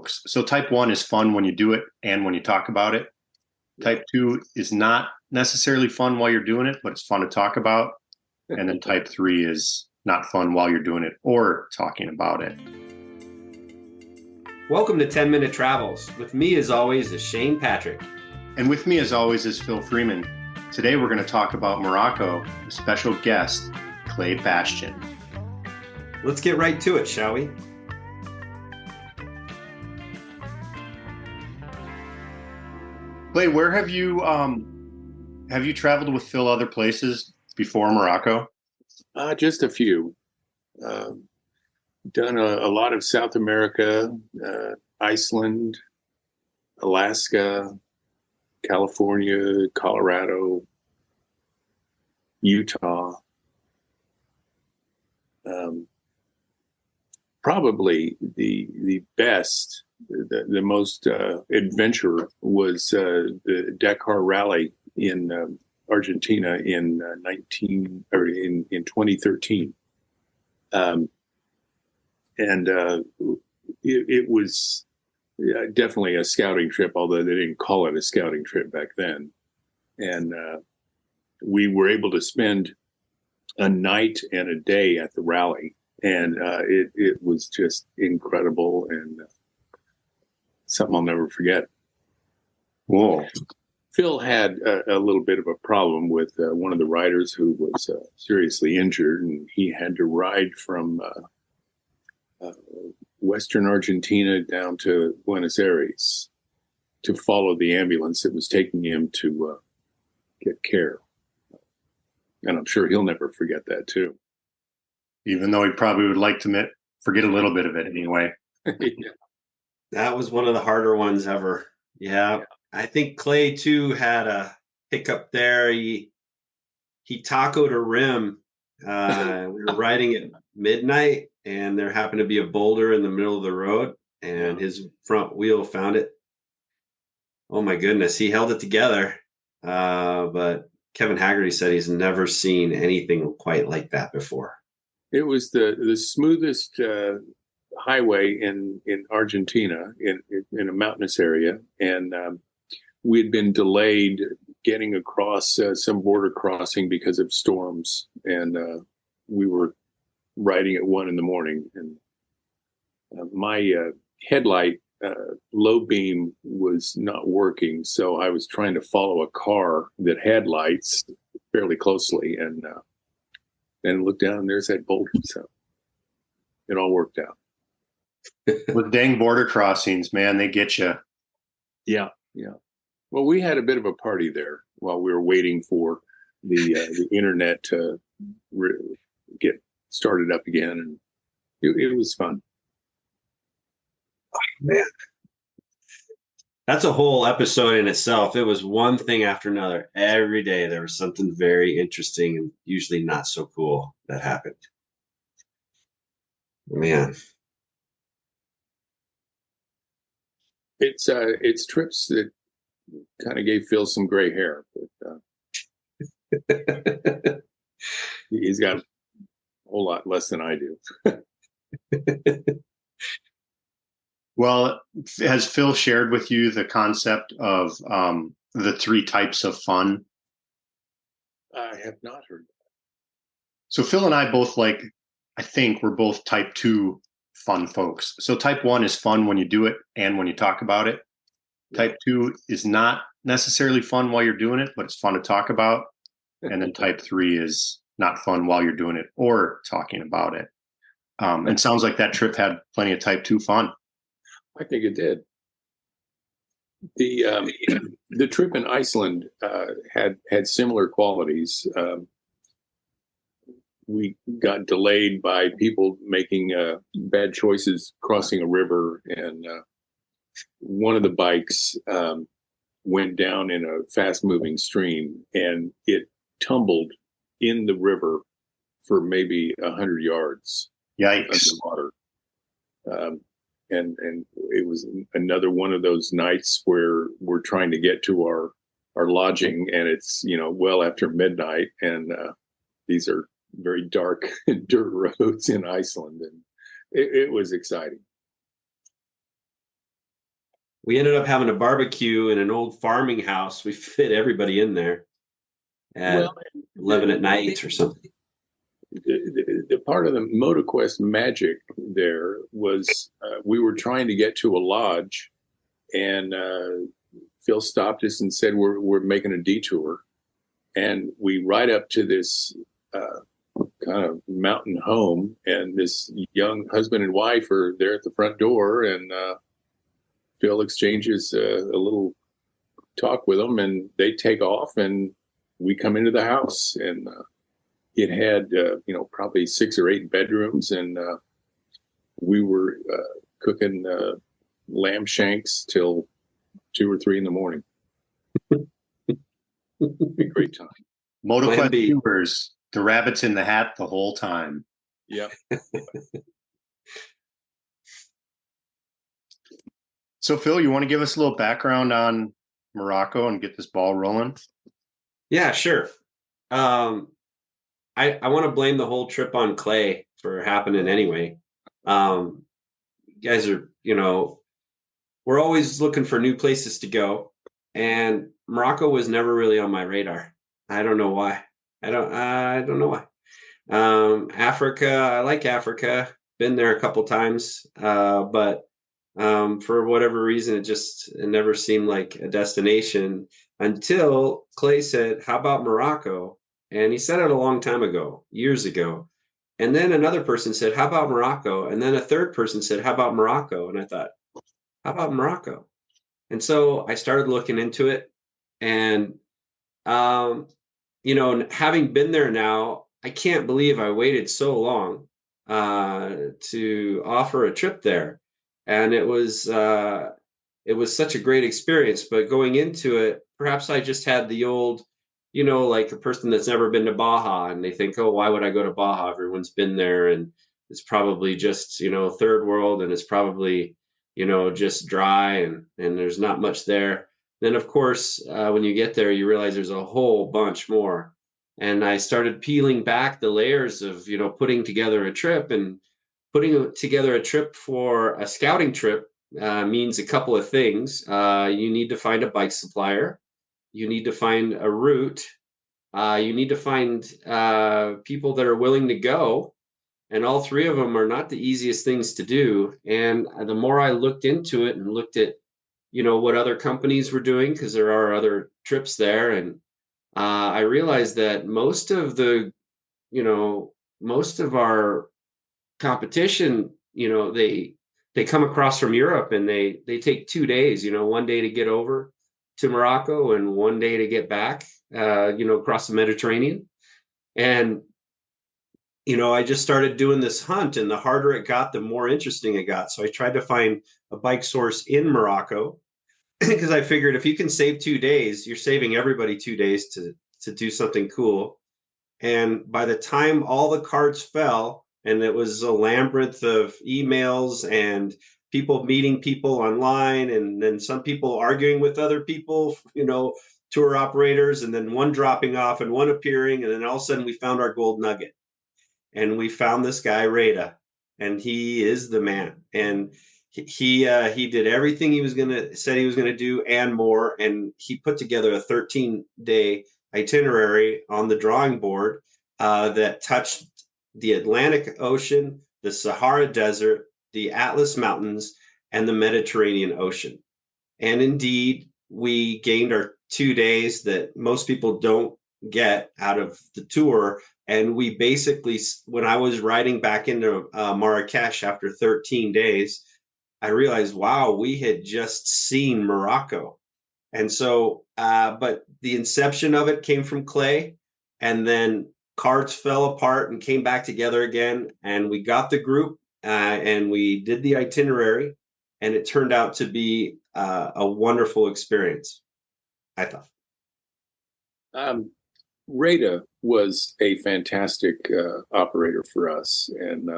So type 1 is fun when you do it and when you talk about it. Type 2 is not necessarily fun while you're doing it, but it's fun to talk about. And then type 3 is not fun while you're doing it or talking about it. Welcome to 10-Minute Travels. With me, as always, is Shane Patrick. And with me, as always, is Phil Freeman. Today, we're going to talk about Morocco, with special guest, Clay Bastion. Let's get right to it, shall we? Clay, where have you traveled with Phil other places before Morocco? Just a few. Done a lot of South America, Iceland, Alaska, California, Colorado, Utah. Probably the best, the most adventure was the Dakar Rally in Argentina in 2013. It was definitely a scouting trip, although they didn't call it a scouting trip back then. And we were able to spend a night and a day at the rally, and it was just incredible and something I'll never forget. Whoa. Phil had a little bit of a problem with one of the riders who was seriously injured, and he had to ride from Western Argentina down to Buenos Aires to follow the ambulance that was taking him to get care. And I'm sure he'll never forget that too. Even though he probably would like to forget a little bit of it anyway. Yeah. That was one of the harder ones ever. Yeah. I think Clay too had a hiccup there. He tacoed a rim. We were riding at midnight, and there happened to be a boulder in the middle of the road, and his front wheel found it. Oh my goodness, he held it together. But Kevin Haggerty said he's never seen anything quite like that before. It was the smoothest highway in Argentina in a mountainous area, and we had been delayed getting across some border crossing because of storms, and we were riding at 1 a.m, and my headlight low beam was not working, so I was trying to follow a car that had lights fairly closely, and looked down, and there's that boulder. So it all worked out. With dang border crossings, man, they get you. Yeah. Well, we had a bit of a party there while we were waiting for the internet to get started up again, and it was fun. Oh, man, that's a whole episode in itself. It was one thing after another. Every day there was something very interesting and usually not so cool that happened. Man. It's trips that kind of gave Phil some gray hair, but he's got a whole lot less than I do. Well, has Phil shared with you the concept of the 3 types of fun? I have not heard that. So Phil and I both I think we're both type 2 fun folks. So type 1 is fun when you do it and when you talk about it. Type 2 is not necessarily fun while you're doing it, but it's fun to talk about. And then type 3 is not fun while you're doing it or talking about it. And sounds like that trip had plenty of type 2 fun. I think it did. The trip in Iceland had similar qualities. We got delayed by people making bad choices crossing a river, and one of the bikes went down in a fast-moving stream, and it tumbled in the river for maybe 100 yards. Yikes! Underwater. And it was another one of those nights where we're trying to get to our lodging, and it's well after midnight, and these are very dark dirt roads in Iceland, and it was exciting. We ended up having a barbecue in an old farming house. We fit everybody in there at Well, 11 at night or something. the part of the MotoQuest magic there was we were trying to get to a lodge, and Phil stopped us and said, "We're making a detour," and we ride up to this kind of mountain home, and this young husband and wife are there at the front door, and Phil exchanges a little talk with them, and they take off, and we come into the house, and it had probably 6 or 8 bedrooms, and we were cooking lamb shanks till 2 or 3 in the morning. A great time. MotoQuest viewers, the rabbit's in the hat the whole time. Yeah. So, Phil, you want to give us a little background on Morocco and get this ball rolling? Yeah, sure. I want to blame the whole trip on Clay for happening anyway. You guys are, we're always looking for new places to go, and Morocco was never really on my radar. I don't know why. I don't know why. Africa, I like Africa. Been there a couple times, but for whatever reason, it never seemed like a destination until Clay said, "How about Morocco?" And he said it a long time ago, years ago. And then another person said, "How about Morocco?" And then a third person said, "How about Morocco?" And I thought, how about Morocco? And so I started looking into it. And, having been there now, I can't believe I waited so long to offer a trip there. And it was such a great experience. But going into it, perhaps I just had the old, like a person that's never been to Baja, and they think, "Oh, why would I go to Baja? Everyone's been there, and it's probably just, third world, and it's probably, just dry, and there's not much there." Then, of course, when you get there, you realize there's a whole bunch more. And I started peeling back the layers of, putting together a trip, and putting together a trip for a scouting trip means a couple of things. You need to find a bike supplier. You need to find a route. You need to find people that are willing to go. And all three of them are not the easiest things to do. And the more I looked into it and looked at, what other companies were doing, because there are other trips there, and I realized that most of our competition, they come across from Europe, and they take 2 days, one day to get over to Morocco and one day to get back, across the Mediterranean. And, I just started doing this hunt, and the harder it got, the more interesting it got. So I tried to find a bike source in Morocco because I figured if you can save 2 days, you're saving everybody 2 days to do something cool. And by the time all the cards fell, and it was a labyrinth of emails and people meeting people online, and then some people arguing with other people, tour operators, and then one dropping off and one appearing. And then all of a sudden we found our gold nugget, and we found this guy, Rada, and he is the man. And he did everything he was said he was going to do and more. And he put together a 13-day itinerary on the drawing board that touched the Atlantic Ocean, the Sahara Desert, the Atlas Mountains, and the Mediterranean Ocean. And indeed, we gained our 2 days that most people don't get out of the tour. And we basically, when I was riding back into Marrakech after 13 days, I realized, wow, we had just seen Morocco. And so, but the inception of it came from Clay, and then cards fell apart and came back together again. And we got the group and we did the itinerary, and it turned out to be a wonderful experience, I thought. Rada was a fantastic operator for us, and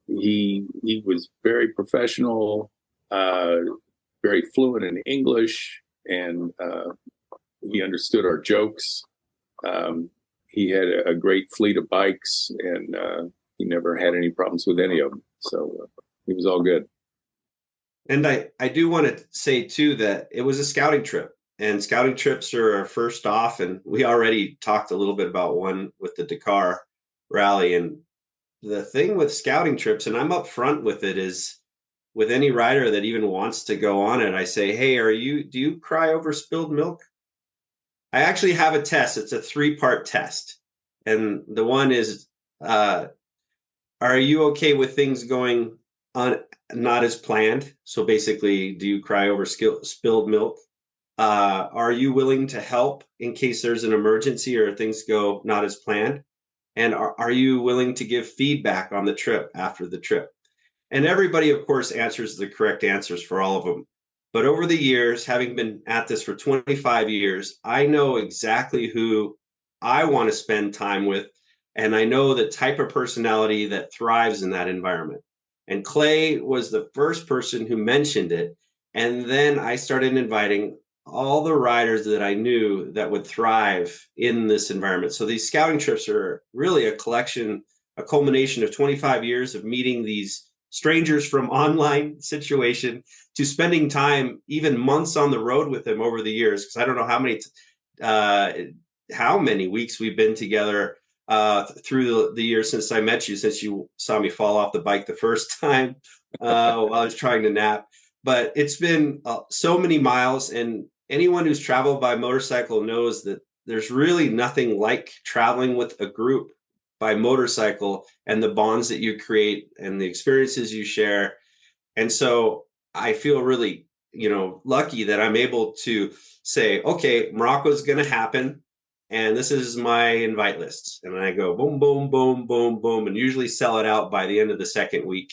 he was very professional, very fluent in English, and he understood our jokes. He had a great fleet of bikes, and he never had any problems with any of them. So he was all good. And I do want to say too that it was a scouting trip, and scouting trips are first off. And we already talked a little bit about one with the Dakar Rally. And the thing with scouting trips, and I'm upfront with it, is with any rider that even wants to go on it, I say, hey, do you cry over spilled milk? I actually have a test. It's a 3-part test. And the one is, are you okay with things going on not as planned? So basically, do you cry over spilled milk? Are you willing to help in case there's an emergency or things go not as planned? And are you willing to give feedback on the trip after the trip? And everybody, of course, answers the correct answers for all of them. But over the years, having been at this for 25 years, I know exactly who I want to spend time with. And I know the type of personality that thrives in that environment. And Clay was the first person who mentioned it. And then I started inviting all the riders that I knew that would thrive in this environment. So these scouting trips are really a culmination of 25 years of meeting these strangers from online situation to spending time, even months on the road with them over the years. Because I don't know how many weeks we've been together through the years since I met you, since you saw me fall off the bike the first time while I was trying to nap. But it's been so many miles, and anyone who's traveled by motorcycle knows that there's really nothing like traveling with a group by motorcycle and the bonds that you create and the experiences you share. And so I feel really, lucky that I'm able to say, okay, Morocco is going to happen, and this is my invite list. And I go boom, boom, boom, boom, boom, and usually sell it out by the end of the second week,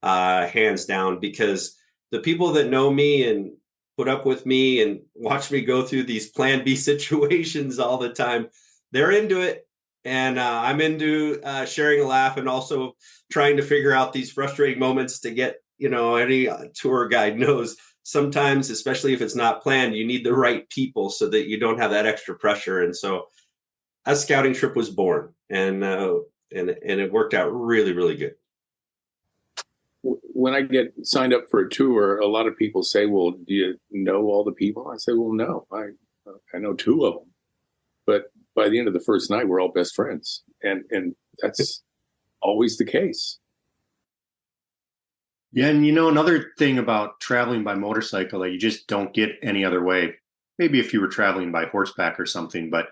hands down, because the people that know me and put up with me and watch me go through these plan B situations all the time, they're into it. And I'm into sharing a laugh and also trying to figure out these frustrating moments to get, any tour guide knows sometimes, especially if it's not planned, you need the right people so that you don't have that extra pressure. And so a scouting trip was born, and it worked out really, really good. When I get signed up for a tour, a lot of people say, well, do you know all the people? I say, well, no, I know 2 of them. But by the end of the first night, we're all best friends. And that's always the case. Yeah. And another thing about traveling by motorcycle that you just don't get any other way, maybe if you were traveling by horseback or something, but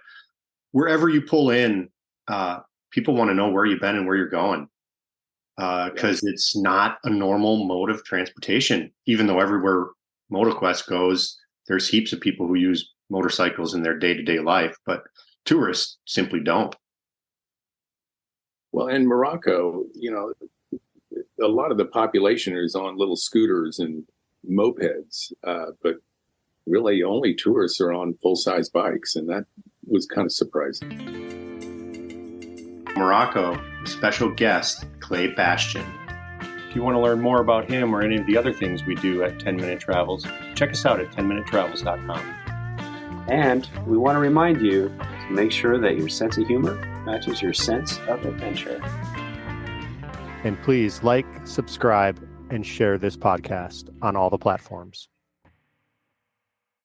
wherever you pull in, people want to know where you've been and where you're going. Because it's not a normal mode of transportation. Even though everywhere MotoQuest goes, there's heaps of people who use motorcycles in their day-to-day life, but tourists simply don't. Well, in Morocco, a lot of the population is on little scooters and mopeds, but really only tourists are on full-size bikes, and that was kind of surprising. Morocco, a special guest, Clay Bastion. If you want to learn more about him or any of the other things we do at 10 Minute Travels, check us out at 10minutetravels.com. And we want to remind you to make sure that your sense of humor matches your sense of adventure. And please like, subscribe, and share this podcast on all the platforms.